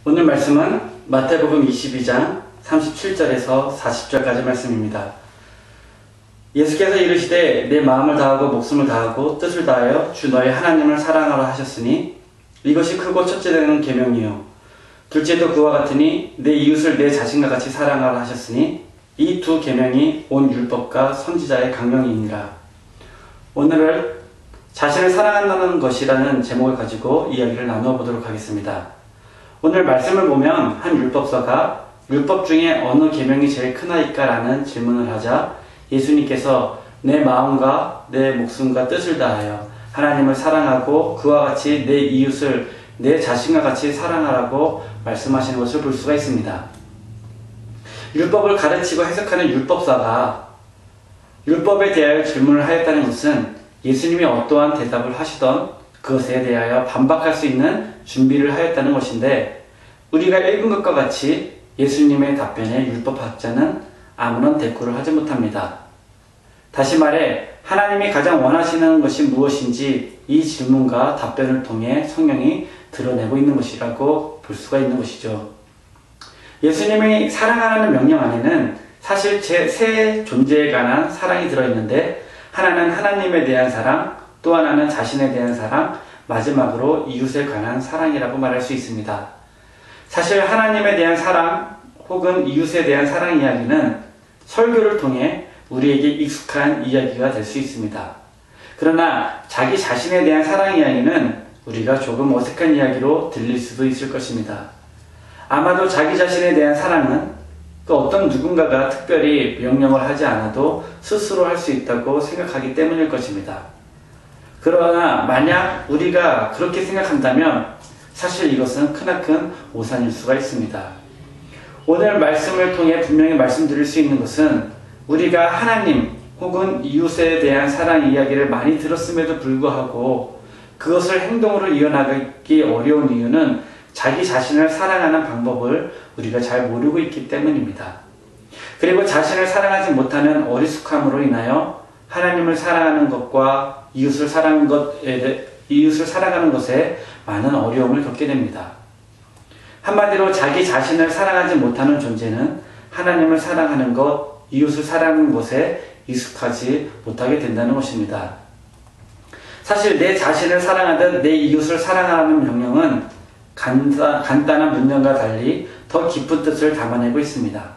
오늘 말씀은 마태복음 22장 37절에서 40절까지 말씀입니다. 예수께서 이르시되 내 마음을 다하고 목숨을 다하고 뜻을 다하여 주 너희 하나님을 사랑하라 하셨으니 이것이 크고 첫째 되는 계명이요 둘째도 그와 같으니 내 이웃을 내 자신과 같이 사랑하라 하셨으니 이 두 계명이 온 율법과 선지자의 강령이니라. 오늘은 자신을 사랑한다는 것이라는 제목을 가지고 이야기를 나누어 보도록 하겠습니다. 오늘 말씀을 보면 한 율법사가 율법 중에 어느 계명이 제일 크나이까? 라는 질문을 하자 예수님께서 내 마음과 내 목숨과 뜻을 다하여 하나님을 사랑하고 그와 같이 내 이웃을 내 자신과 같이 사랑하라고 말씀하시는 것을 볼 수가 있습니다. 율법을 가르치고 해석하는 율법사가 율법에 대하여 질문을 하였다는 것은 예수님이 어떠한 대답을 하시던 그것에 대하여 반박할 수 있는 준비를 하였다는 것인데, 우리가 읽은 것과 같이 예수님의 답변에 율법학자는 아무런 대꾸를 하지 못합니다. 다시 말해 하나님이 가장 원하시는 것이 무엇인지 이 질문과 답변을 통해 성령이 드러내고 있는 것이라고 볼 수가 있는 것이죠. 예수님이 사랑하라는 명령 안에는 사실 세 존재에 관한 사랑이 들어있는데, 하나는 하나님에 대한 사랑, 또 하나는 자신에 대한 사랑, 마지막으로 이웃에 관한 사랑이라고 말할 수 있습니다. 사실 하나님에 대한 사랑 혹은 이웃에 대한 사랑 이야기는 설교를 통해 우리에게 익숙한 이야기가 될 수 있습니다. 그러나 자기 자신에 대한 사랑 이야기는 우리가 조금 어색한 이야기로 들릴 수도 있을 것입니다. 아마도 자기 자신에 대한 사랑은 그 어떤 누군가가 특별히 명령을 하지 않아도 스스로 할 수 있다고 생각하기 때문일 것입니다. 그러나 만약 우리가 그렇게 생각한다면 사실 이것은 크나큰 오산일 수가 있습니다. 오늘 말씀을 통해 분명히 말씀드릴 수 있는 것은 우리가 하나님 혹은 이웃에 대한 사랑 이야기를 많이 들었음에도 불구하고 그것을 행동으로 이어나가기 어려운 이유는 자기 자신을 사랑하는 방법을 우리가 잘 모르고 있기 때문입니다. 그리고 자신을 사랑하지 못하는 어리숙함으로 인하여 하나님을 사랑하는 것과 이웃을 사랑하는 것에 많은 어려움을 겪게 됩니다. 한마디로 자기 자신을 사랑하지 못하는 존재는 하나님을 사랑하는 것, 이웃을 사랑하는 것에 익숙하지 못하게 된다는 것입니다. 사실 내 자신을 사랑하듯 내 이웃을 사랑하라는 명령은 간단한 문장과 달리 더 깊은 뜻을 담아내고 있습니다.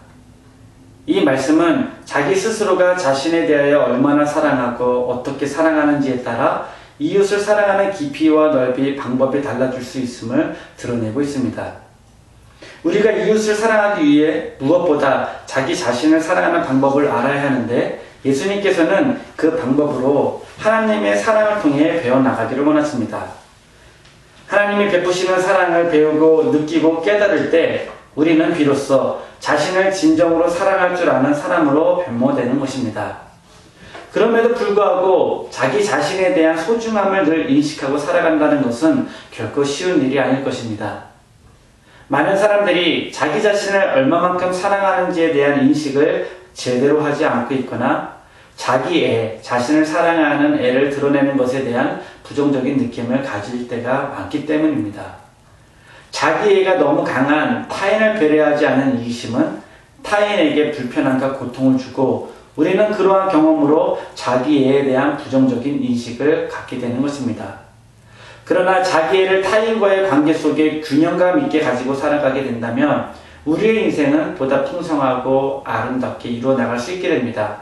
이 말씀은 자기 스스로가 자신에 대하여 얼마나 사랑하고 어떻게 사랑하는지에 따라 이웃을 사랑하는 깊이와 넓이, 방법이 달라질 수 있음을 드러내고 있습니다. 우리가 이웃을 사랑하기 위해 무엇보다 자기 자신을 사랑하는 방법을 알아야 하는데, 예수님께서는 그 방법으로 하나님의 사랑을 통해 배워나가기를 원하십니다. 하나님이 베푸시는 사랑을 배우고 느끼고 깨달을 때 우리는 비로소 자신을 진정으로 사랑할 줄 아는 사람으로 변모되는 것입니다. 그럼에도 불구하고 자기 자신에 대한 소중함을 늘 인식하고 살아간다는 것은 결코 쉬운 일이 아닐 것입니다. 많은 사람들이 자기 자신을 얼마만큼 사랑하는지에 대한 인식을 제대로 하지 않고 있거나 자신을 사랑하는 애를 드러내는 것에 대한 부정적인 느낌을 가질 때가 많기 때문입니다. 자기애가 너무 강한 타인을 배려하지 않은 이기심은 타인에게 불편함과 고통을 주고, 우리는 그러한 경험으로 자기애에 대한 부정적인 인식을 갖게 되는 것입니다. 그러나 자기애를 타인과의 관계 속에 균형감 있게 가지고 살아가게 된다면 우리의 인생은 보다 풍성하고 아름답게 이루어 나갈 수 있게 됩니다.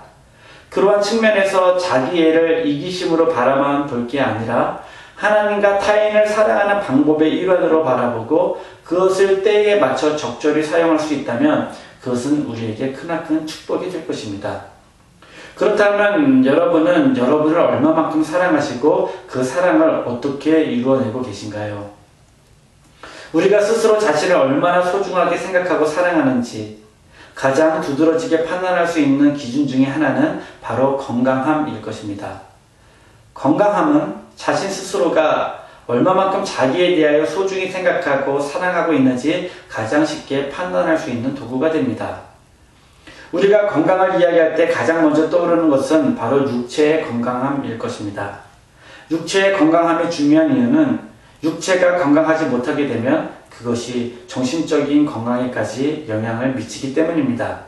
그러한 측면에서 자기애를 이기심으로 바라만 볼 게 아니라 하나님과 타인을 사랑하는 방법의 일환으로 바라보고 그것을 때에 맞춰 적절히 사용할 수 있다면 그것은 우리에게 크나큰 축복이 될 것입니다. 그렇다면 여러분은 여러분을 얼마만큼 사랑하시고 그 사랑을 어떻게 이루어내고 계신가요? 우리가 스스로 자신을 얼마나 소중하게 생각하고 사랑하는지 가장 두드러지게 판단할 수 있는 기준 중에 하나는 바로 건강함일 것입니다. 건강함은 자신 스스로가 얼마만큼 자기에 대하여 소중히 생각하고 사랑하고 있는지 가장 쉽게 판단할 수 있는 도구가 됩니다. 우리가 건강을 이야기할 때 가장 먼저 떠오르는 것은 바로 육체의 건강함일 것입니다. 육체의 건강함이 중요한 이유는 육체가 건강하지 못하게 되면 그것이 정신적인 건강에까지 영향을 미치기 때문입니다.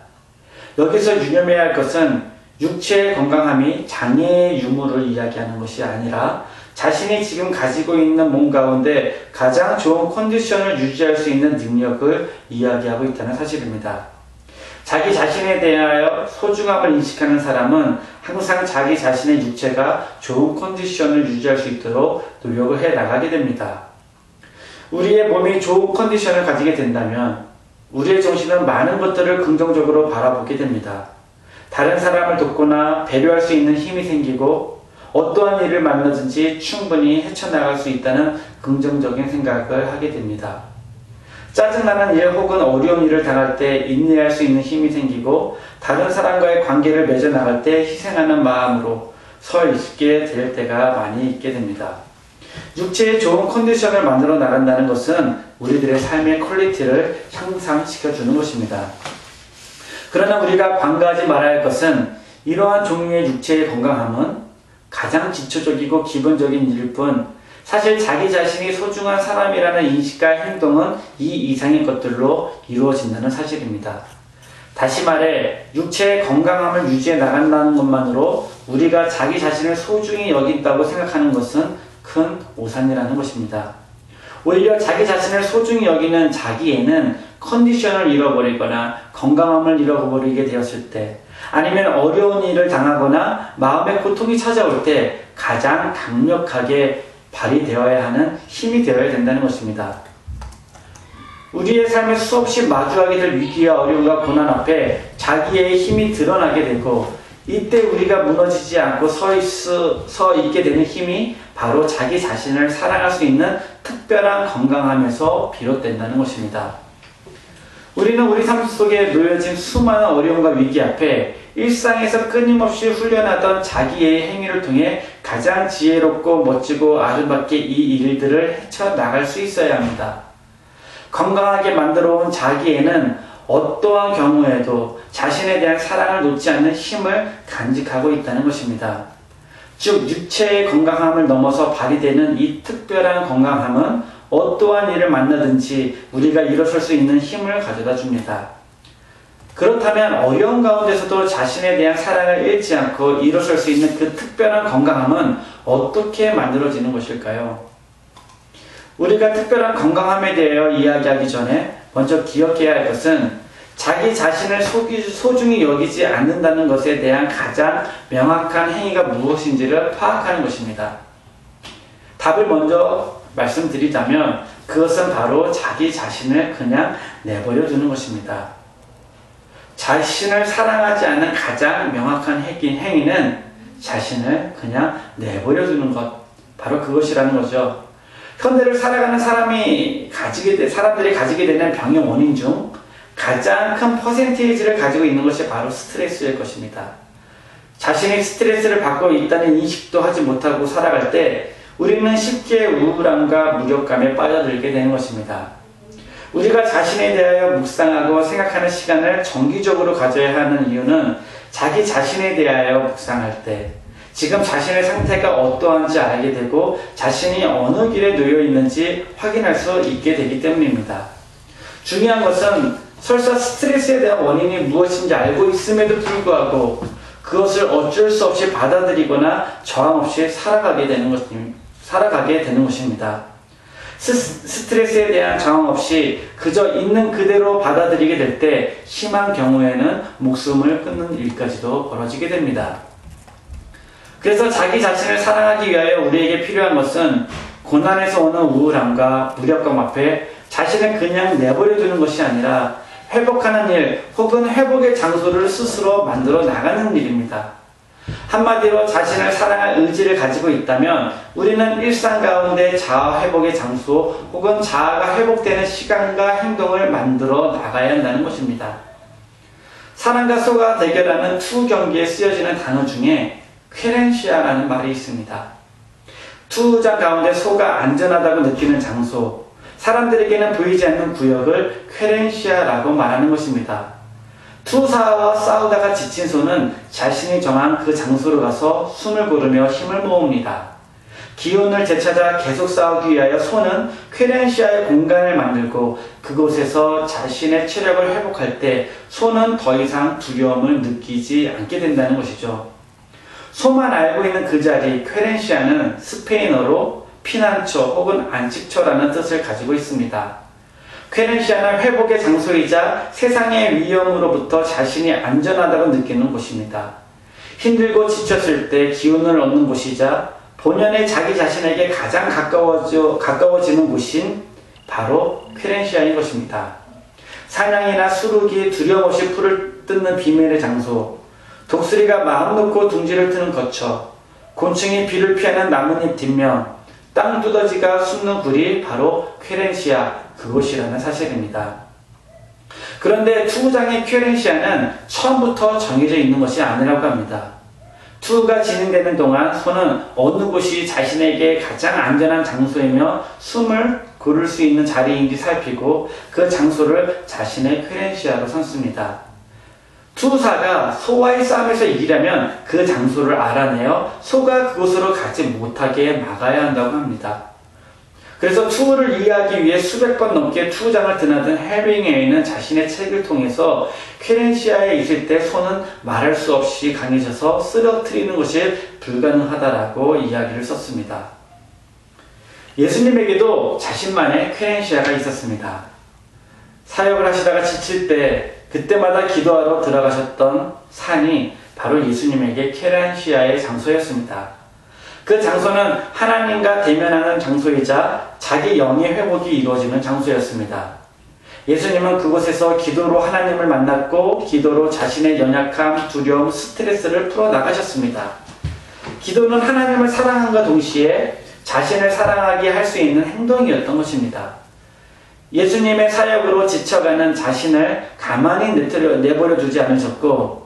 여기서 유념해야 할 것은 육체의 건강함이 장애의 유무를 이야기하는 것이 아니라 자신이 지금 가지고 있는 몸 가운데 가장 좋은 컨디션을 유지할 수 있는 능력을 이야기하고 있다는 사실입니다. 자기 자신에 대하여 소중함을 인식하는 사람은 항상 자기 자신의 육체가 좋은 컨디션을 유지할 수 있도록 노력을 해 나가게 됩니다. 우리의 몸이 좋은 컨디션을 가지게 된다면 우리의 정신은 많은 것들을 긍정적으로 바라보게 됩니다. 다른 사람을 돕거나 배려할 수 있는 힘이 생기고 어떠한 일을 만나든지 충분히 헤쳐나갈 수 있다는 긍정적인 생각을 하게 됩니다. 짜증나는 일 혹은 어려운 일을 당할 때 인내할 수 있는 힘이 생기고 다른 사람과의 관계를 맺어나갈 때 희생하는 마음으로 서 있게 될 때가 많이 있게 됩니다. 육체의 좋은 컨디션을 만들어 나간다는 것은 우리들의 삶의 퀄리티를 향상시켜주는 것입니다. 그러나 우리가 관가하지 말아야 할 것은 이러한 종류의 육체의 건강함은 가장 기초적이고 기본적인 일일 뿐 사실 자기 자신이 소중한 사람이라는 인식과 행동은 이 이상의 것들로 이루어진다는 사실입니다. 다시 말해 육체의 건강함을 유지해 나간다는 것만으로 우리가 자기 자신을 소중히 여긴다고 생각하는 것은 큰 오산이라는 것입니다. 오히려 자기 자신을 소중히 여기는 자기애는 컨디션을 잃어버리거나 건강함을 잃어버리게 되었을 때 아니면 어려운 일을 당하거나 마음의 고통이 찾아올 때 가장 강력하게 발휘되어야 하는 힘이 되어야 된다는 것입니다. 우리의 삶에 수없이 마주하게 될 위기와 어려움과 고난 앞에 자기의 힘이 드러나게 되고 이때 우리가 무너지지 않고 서 있게 되는 힘이 바로 자기 자신을 사랑할 수 있는 특별한 건강함에서 비롯된다는 것입니다. 우리는 우리 삶 속에 놓여진 수많은 어려움과 위기 앞에 일상에서 끊임없이 훈련하던 자기의 행위를 통해 가장 지혜롭고 멋지고 아름답게 이 일들을 헤쳐나갈 수 있어야 합니다. 건강하게 만들어 온 자기애는 어떠한 경우에도 자신에 대한 사랑을 놓지 않는 힘을 간직하고 있다는 것입니다. 즉 육체의 건강함을 넘어서 발휘되는 이 특별한 건강함은 어떠한 일을 만나든지 우리가 일어설 수 있는 힘을 가져다 줍니다. 그렇다면 어려운 가운데서도 자신에 대한 사랑을 잃지 않고 일어설 수 있는 그 특별한 건강함은 어떻게 만들어지는 것일까요? 우리가 특별한 건강함에 대하여 이야기하기 전에 먼저 기억해야 할 것은 자기 자신을 소중히 여기지 않는다는 것에 대한 가장 명확한 행위가 무엇인지를 파악하는 것입니다. 답을 먼저 말씀드리자면 그것은 바로 자기 자신을 그냥 내버려 두는 것입니다. 자신을 사랑하지 않는 가장 명확한 행위는 자신을 그냥 내버려 두는 것, 바로 그것이라는 거죠. 현대를 살아가는 사람들이 가지게 되는 병의 원인 중 가장 큰 퍼센테이지를 가지고 있는 것이 바로 스트레스일 것입니다. 자신이 스트레스를 받고 있다는 인식도 하지 못하고 살아갈 때 우리는 쉽게 우울함과 무력감에 빠져들게 되는 것입니다. 우리가 자신에 대하여 묵상하고 생각하는 시간을 정기적으로 가져야 하는 이유는 자기 자신에 대하여 묵상할 때 지금 자신의 상태가 어떠한지 알게 되고 자신이 어느 길에 놓여 있는지 확인할 수 있게 되기 때문입니다. 중요한 것은 설사 스트레스에 대한 원인이 무엇인지 알고 있음에도 불구하고 그것을 어쩔 수 없이 받아들이거나 저항 없이 살아가게 되는 것입니다. 스트레스에 대한 저항 없이 그저 있는 그대로 받아들이게 될 때 심한 경우에는 목숨을 끊는 일까지도 벌어지게 됩니다. 그래서 자기 자신을 사랑하기 위하여 우리에게 필요한 것은 고난에서 오는 우울함과 무력감 앞에 자신을 그냥 내버려 두는 것이 아니라 회복하는 일 혹은 회복의 장소를 스스로 만들어 나가는 일입니다. 한마디로 자신을 사랑할 의지를 가지고 있다면 우리는 일상 가운데 자아 회복의 장소 혹은 자아가 회복되는 시간과 행동을 만들어 나가야 한다는 것입니다. 사랑과 소가 대결하는 투 경기에 쓰여지는 단어 중에 쾌렌시아라는 말이 있습니다. 투장 가운데 소가 안전하다고 느끼는 장소, 사람들에게는 보이지 않는 구역을 쾌렌시아라고 말하는 것입니다. 투사와 싸우다가 지친 소는 자신이 정한 그 장소로 가서 숨을 고르며 힘을 모읍니다. 기운을 되찾아 계속 싸우기 위하여 손은 쾌렌시아의 공간을 만들고 그곳에서 자신의 체력을 회복할 때 손은 더 이상 두려움을 느끼지 않게 된다는 것이죠. 소만 알고 있는 그 자리 쾌렌시아는 스페인어로 피난처 혹은 안식처라는 뜻을 가지고 있습니다. 쾌렌시아는 회복의 장소이자 세상의 위험으로부터 자신이 안전하다고 느끼는 곳입니다. 힘들고 지쳤을 때 기운을 얻는 곳이자 본연의 자기 자신에게 가장 가까워지는 곳인 바로 쾌렌시아인 것입니다. 사냥이나 수룩이 두려움 없이 풀을 뜯는 비밀의 장소, 독수리가 마음 놓고 둥지를 트는 거처, 곤충이 비를 피하는 나뭇잎 뒷면, 땅 두더지가 숨는 굴이 바로 쾌렌시아 그곳이라는 사실입니다. 그런데 투구장의 쾌렌시아는 처음부터 정해져 있는 것이 아니라고 합니다. 투구가 진행되는 동안 손은 어느 곳이 자신에게 가장 안전한 장소이며 숨을 고를 수 있는 자리인지 살피고 그 장소를 자신의 쾌렌시아로 삼습니다. 투구사가 소와의 싸움에서 이기려면 그 장소를 알아내어 소가 그곳으로 가지 못하게 막아야 한다고 합니다. 그래서 투구를 이해하기 위해 수백 번 넘게 투구장을 드나든 헤밍웨이는 자신의 책을 통해서 쾌렌시아에 있을 때 소는 말할 수 없이 강해져서 쓰러뜨리는 것이 불가능하다라고 이야기를 썼습니다. 예수님에게도 자신만의 쾌렌시아가 있었습니다. 사역을 하시다가 지칠 때 그때마다 기도하러 들어가셨던 산이 바로 예수님에게 쾌렌시아의 장소였습니다. 그 장소는 하나님과 대면하는 장소이자 자기 영의 회복이 이루어지는 장소였습니다. 예수님은 그곳에서 기도로 하나님을 만났고 기도로 자신의 연약함, 두려움, 스트레스를 풀어나가셨습니다. 기도는 하나님을 사랑함과 동시에 자신을 사랑하게 할 수 있는 행동이었던 것입니다. 예수님의 사역으로 지쳐가는 자신을 가만히 내버려 두지 않으셨고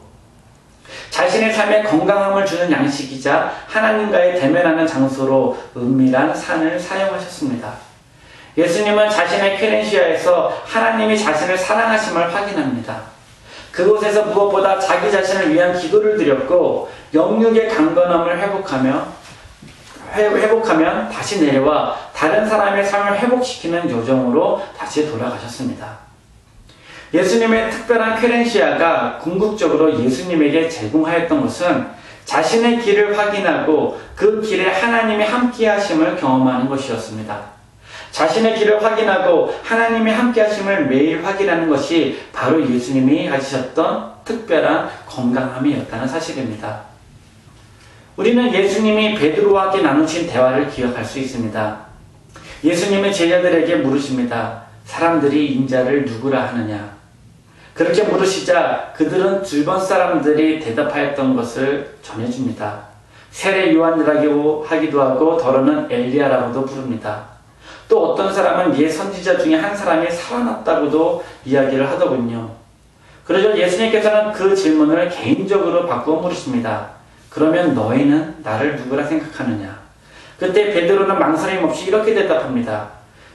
자신의 삶에 건강함을 주는 양식이자 하나님과의 대면하는 장소로 은밀한 산을 사용하셨습니다. 예수님은 자신의 쾌렌시아에서 하나님이 자신을 사랑하심을 확인합니다. 그곳에서 무엇보다 자기 자신을 위한 기도를 드렸고 영육의 강건함을 회복하면 다시 내려와 다른 사람의 삶을 회복시키는 요정으로 다시 돌아가셨습니다. 예수님의 특별한 쾌렌시아가 궁극적으로 예수님에게 제공하였던 것은 자신의 길을 확인하고 그 길에 하나님이 함께 하심을 경험하는 것이었습니다. 자신의 길을 확인하고 하나님이 함께 하심을 매일 확인하는 것이 바로 예수님이 가지셨던 특별한 건강함이었다는 사실입니다. 우리는 예수님이 베드로와 함께 나누신 대화를 기억할 수 있습니다. 예수님은 제자들에게 물으십니다. 사람들이 인자를 누구라 하느냐? 그렇게 물으시자 그들은 주변 사람들이 대답하였던 것을 전해줍니다. 세례 요한이라고 하기도 하고 더러는 엘리야라고도 부릅니다. 또 어떤 사람은 옛 선지자 중에 한 사람이 살아났다고도 이야기를 하더군요. 그러자 예수님께서는 그 질문을 개인적으로 바꾸어 물으십니다. 그러면 너희는 나를 누구라 생각하느냐? 그때 베드로는 망설임 없이 이렇게 대답합니다.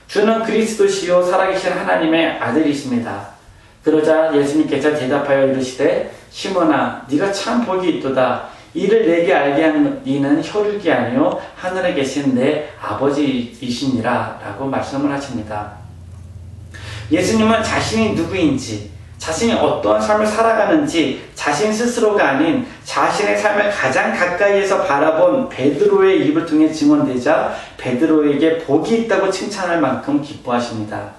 주는 그리스도시요 살아계신 하나님의 아들이십니다. 그러자 예수님께서 대답하여 이르시되 시몬아 네가 참 복이 있도다. 이를 내게 알게 하는 이는 혈육이 아니요 하늘에 계신 내 아버지이시니라 라고 말씀을 하십니다. 예수님은 자신이 누구인지 자신이 어떠한 삶을 살아가는지 자신 스스로가 아닌 자신의 삶을 가장 가까이에서 바라본 베드로의 입을 통해 증언되자 베드로에게 복이 있다고 칭찬할 만큼 기뻐하십니다.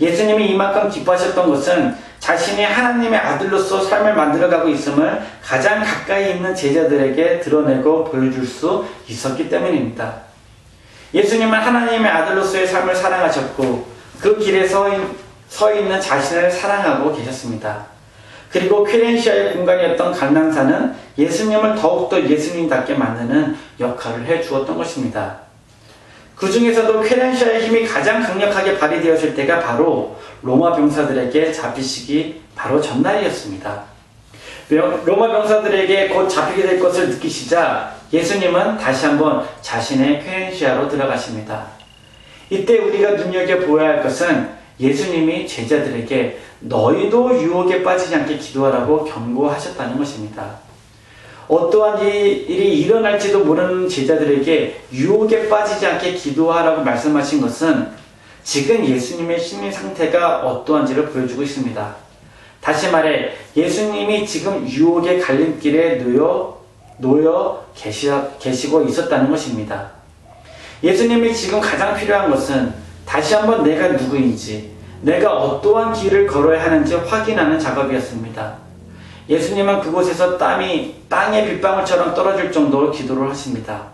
예수님이 이만큼 기뻐하셨던 것은 자신이 하나님의 아들로서 삶을 만들어가고 있음을 가장 가까이 있는 제자들에게 드러내고 보여줄 수 있었기 때문입니다. 예수님은 하나님의 아들로서의 삶을 사랑하셨고 그 길에 서 있는 자신을 사랑하고 계셨습니다. 그리고 쾌렌시아의 공간이었던 감람산은 예수님을 더욱더 예수님답게 만드는 역할을 해주었던 것입니다. 그 중에서도 쾌렌시아의 힘이 가장 강력하게 발휘되었을 때가 바로 로마 병사들에게 잡히시기 바로 전날이었습니다. 로마 병사들에게 곧 잡히게 될 것을 느끼시자 예수님은 다시 한번 자신의 쾌렌시아로 들어가십니다. 이때 우리가 눈여겨보아야 할 것은 예수님이 제자들에게 너희도 유혹에 빠지지 않게 기도하라고 경고하셨다는 것입니다. 어떠한 일이 일어날지도 모르는 제자들에게 유혹에 빠지지 않게 기도하라고 말씀하신 것은 지금 예수님의 심리 상태가 어떠한지를 보여주고 있습니다. 다시 말해 예수님이 지금 유혹의 갈림길에 놓여 계시고 있었다는 것입니다. 예수님이 지금 가장 필요한 것은 다시 한번 내가 누구인지, 내가 어떠한 길을 걸어야 하는지 확인하는 작업이었습니다. 예수님은 그곳에서 땀이 땅의 빗방울처럼 떨어질 정도로 기도를 하십니다.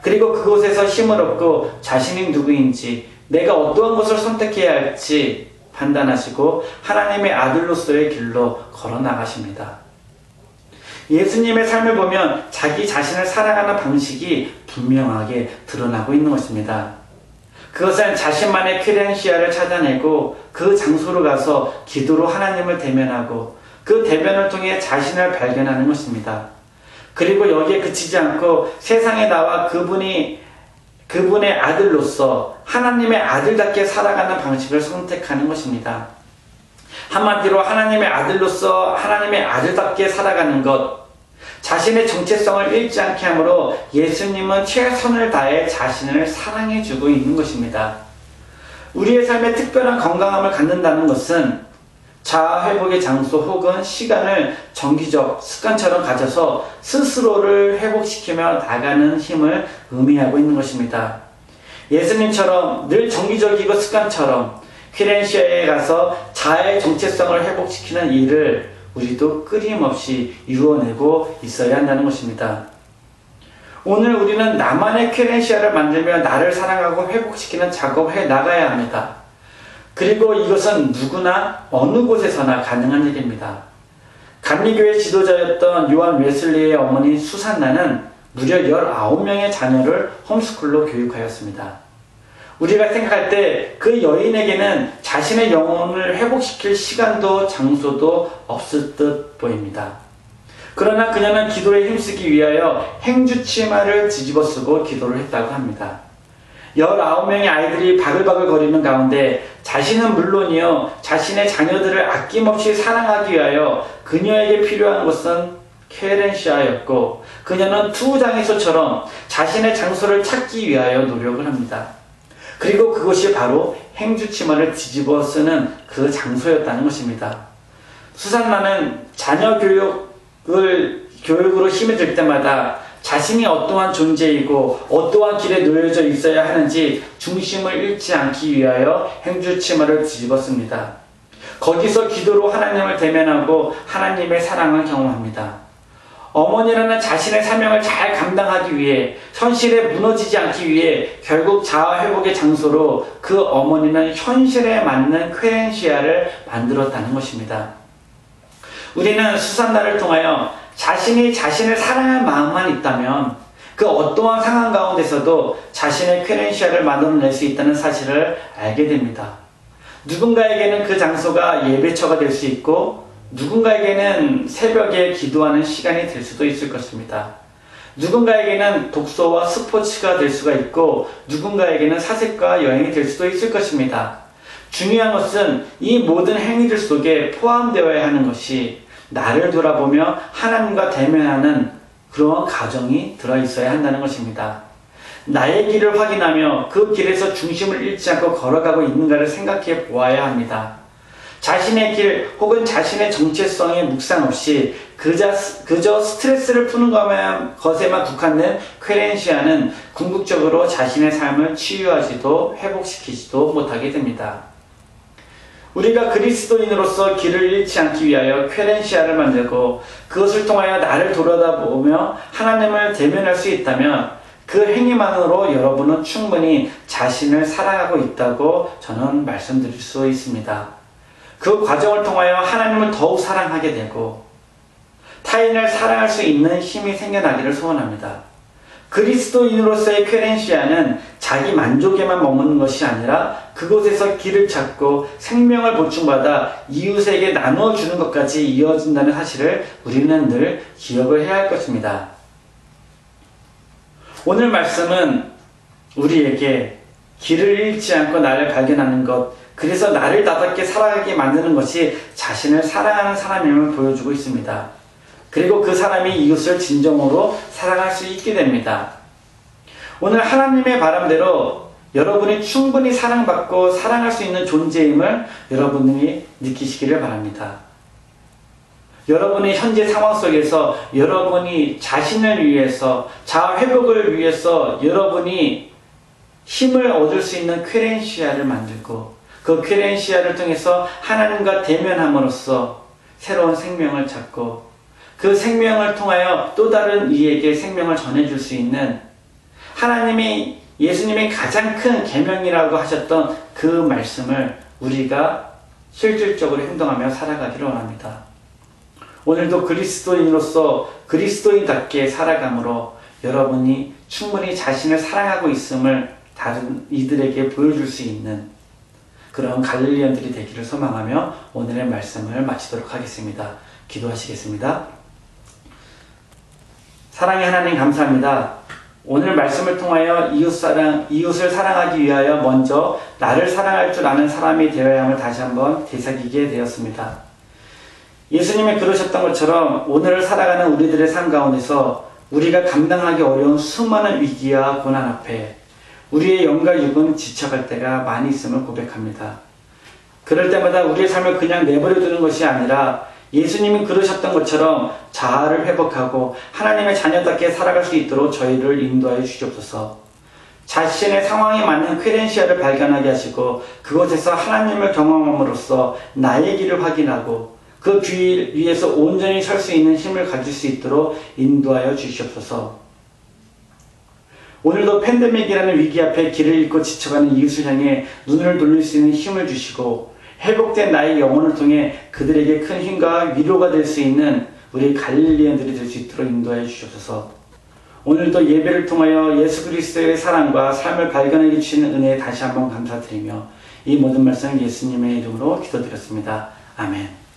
그리고 그곳에서 힘을 얻고 자신이 누구인지, 내가 어떠한 것을 선택해야 할지 판단하시고 하나님의 아들로서의 길로 걸어 나가십니다. 예수님의 삶을 보면 자기 자신을 사랑하는 방식이 분명하게 드러나고 있는 것입니다. 그것은 자신만의 크렌시아를 찾아내고 그 장소로 가서 기도로 하나님을 대면하고 그 대면을 통해 자신을 발견하는 것입니다. 그리고 여기에 그치지 않고 세상에 나와 그분의 아들로서 하나님의 아들답게 살아가는 방식을 선택하는 것입니다. 한마디로 하나님의 아들로서 하나님의 아들답게 살아가는 것, 자신의 정체성을 잃지 않게 하므로 예수님은 최선을 다해 자신을 사랑해주고 있는 것입니다. 우리의 삶에 특별한 건강함을 갖는다는 것은 자아회복의 장소 혹은 시간을 정기적 습관처럼 가져서 스스로를 회복시키며 나가는 힘을 의미하고 있는 것입니다. 예수님처럼 늘 정기적이고 습관처럼 퀴렌시아에 가서 자아의 정체성을 회복시키는 일을 우리도 끊임없이 이루어내고 있어야 한다는 것입니다. 오늘 우리는 나만의 퀴렌시아를 만들며 나를 사랑하고 회복시키는 작업을 해 나가야 합니다. 그리고 이것은 누구나 어느 곳에서나 가능한 일입니다. 감리교회 지도자였던 요한 웨슬리의 어머니 수산나는 무려 19명의 자녀를 홈스쿨로 교육하였습니다. 우리가 생각할 때 그 여인에게는 자신의 영혼을 회복시킬 시간도 장소도 없을 듯 보입니다. 그러나 그녀는 기도에 힘쓰기 위하여 행주치마를 뒤집어 쓰고 기도를 했다고 합니다. 19명의 아이들이 바글바글 거리는 가운데 자신은 물론이요 자신의 자녀들을 아낌없이 사랑하기 위하여 그녀에게 필요한 것은 케렌시아였고 그녀는 투장의소처럼 자신의 장소를 찾기 위하여 노력을 합니다. 그리고 그것이 바로 행주치마를 뒤집어 쓰는 그 장소였다는 것입니다. 수산나는 자녀 교육으로 힘이 들 때마다 자신이 어떠한 존재이고 어떠한 길에 놓여져 있어야 하는지 중심을 잃지 않기 위하여 행주치마를 뒤집었습니다. 거기서 기도로 하나님을 대면하고 하나님의 사랑을 경험합니다. 어머니라는 자신의 사명을 잘 감당하기 위해 현실에 무너지지 않기 위해 결국 자아회복의 장소로 그 어머니는 현실에 맞는 쾌렌시아를 만들었다는 것입니다. 우리는 수산나를 통하여 자신이 자신을 사랑할 마음만 있다면 그 어떠한 상황 가운데서도 자신의 쾌렌시아를 만들어낼 수 있다는 사실을 알게 됩니다. 누군가에게는 그 장소가 예배처가 될 수 있고 누군가에게는 새벽에 기도하는 시간이 될 수도 있을 것입니다. 누군가에게는 독서와 스포츠가 될 수가 있고 누군가에게는 사색과 여행이 될 수도 있을 것입니다. 중요한 것은 이 모든 행위들 속에 포함되어야 하는 것이 나를 돌아보며 하나님과 대면하는 그런 가정이 들어있어야 한다는 것입니다. 나의 길을 확인하며 그 길에서 중심을 잃지 않고 걸어가고 있는가를 생각해 보아야 합니다. 자신의 길 혹은 자신의 정체성에 묵상 없이 그저 스트레스를 푸는 것에만 국한된 쾌렌시아는 궁극적으로 자신의 삶을 치유하지도 회복시키지도 못하게 됩니다. 우리가 그리스도인으로서 길을 잃지 않기 위하여 쾌렌시아를 만들고 그것을 통하여 나를 돌아다보며 하나님을 대면할 수 있다면 그 행위만으로 여러분은 충분히 자신을 사랑하고 있다고 저는 말씀드릴 수 있습니다. 그 과정을 통하여 하나님을 더욱 사랑하게 되고 타인을 사랑할 수 있는 힘이 생겨나기를 소원합니다. 그리스도인으로서의 쾌렌시아는 자기 만족에만 머무는 것이 아니라 그곳에서 길을 찾고 생명을 보충받아 이웃에게 나누어주는 것까지 이어진다는 사실을 우리는 늘 기억을 해야 할 것입니다. 오늘 말씀은 우리에게 길을 잃지 않고 나를 발견하는 것, 그래서 나를 나답게 살아가게 만드는 것이 자신을 사랑하는 사람임을 보여주고 있습니다. 그리고 그 사람이 이웃을 진정으로 사랑할 수 있게 됩니다. 오늘 하나님의 바람대로 여러분이 충분히 사랑받고 사랑할 수 있는 존재임을 여러분이 느끼시기를 바랍니다. 여러분의 현재 상황 속에서 여러분이 자신을 위해서, 자아 회복을 위해서 여러분이 힘을 얻을 수 있는 쾌렌시아를 만들고 그 쾌렌시아를 통해서 하나님과 대면함으로써 새로운 생명을 찾고 그 생명을 통하여 또 다른 이에게 생명을 전해줄 수 있는 하나님이 예수님의 가장 큰 계명이라고 하셨던 그 말씀을 우리가 실질적으로 행동하며 살아가기를 원합니다. 오늘도 그리스도인으로서 그리스도인답게 살아감으로 여러분이 충분히 자신을 사랑하고 있음을 다른 이들에게 보여줄 수 있는 그런 갈릴리언들이 되기를 소망하며 오늘의 말씀을 마치도록 하겠습니다. 기도하시겠습니다. 사랑의 하나님 감사합니다. 오늘 말씀을 통하여 이웃을 사랑하기 위하여 먼저 나를 사랑할 줄 아는 사람이 되어야 함을 다시 한번 되새기게 되었습니다. 예수님이 그러셨던 것처럼 오늘을 살아가는 우리들의 삶 가운데서 우리가 감당하기 어려운 수많은 위기와 고난 앞에 우리의 영과 육은 지쳐갈 때가 많이 있음을 고백합니다. 그럴 때마다 우리의 삶을 그냥 내버려 두는 것이 아니라 예수님이 그러셨던 것처럼 자아를 회복하고 하나님의 자녀답게 살아갈 수 있도록 저희를 인도하여 주시옵소서. 자신의 상황에 맞는 쾌렌시아를 발견하게 하시고 그곳에서 하나님을 경험함으로써 나의 길을 확인하고 그 길 위에서 온전히 설 수 있는 힘을 가질 수 있도록 인도하여 주시옵소서. 오늘도 팬데믹이라는 위기 앞에 길을 잃고 지쳐가는 이웃을 향해 눈을 돌릴 수 있는 힘을 주시고 회복된 나의 영혼을 통해 그들에게 큰 힘과 위로가 될 수 있는 우리 갈릴리언들이 될 수 있도록 인도하여 주시옵소서. 오늘도 예배를 통하여 예수 그리스도의 사랑과 삶을 발견해 주시는 은혜에 다시 한번 감사드리며 이 모든 말씀을 예수님의 이름으로 기도드렸습니다. 아멘.